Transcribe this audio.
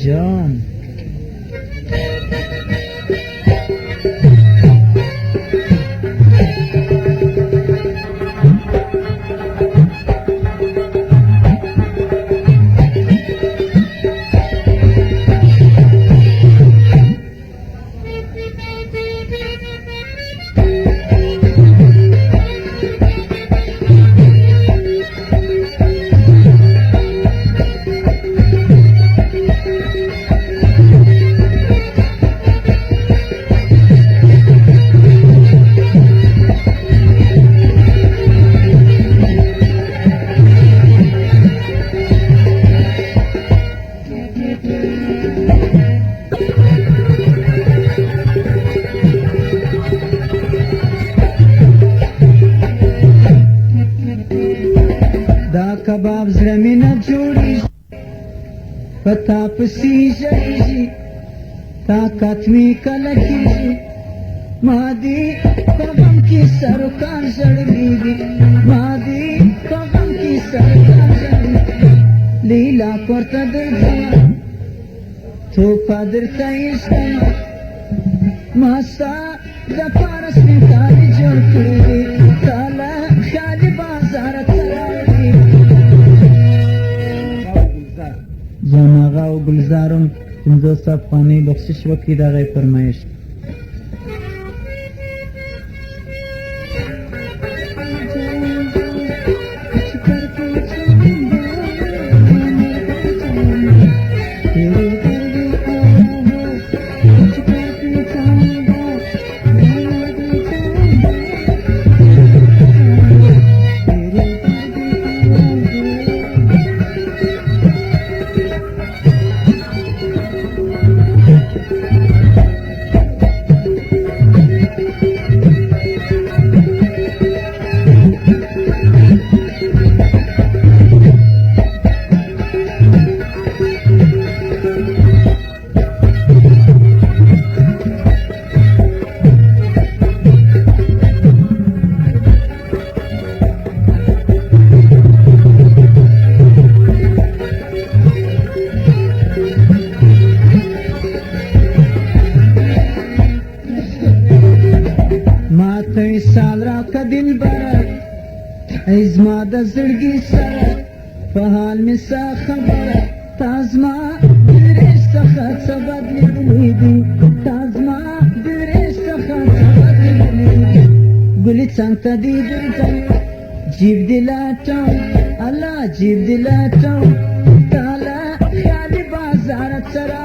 جان کباب زړه مې نه جوړېږي په تا پسې ژړېږي طاقت مې کله کېږي ما دې په غم کې سرکان ژړلي دي ما دې په غم کې سرکان ژړلي لیلا کورته درځمه توپه درته ایښتمه ما ستا دپاره سپین کالي جوړ کړي دي تا له خالي بازاره ته راوړي جان آغا او ګلزارم 50 افغانۍ بخشش وکړي د هغې فرمایش سال راکه دلبره ای زما د زړګي سره په حال مې څه خبره تا زما ډېرې څخه څه بدلېدلي دي تا زما ډېرې څخه څه بدلېدلي دي ګلې څنګ ته دې درځم جیب دې لټوم الله جیب دې لټوم تا له خیالي بازاره څه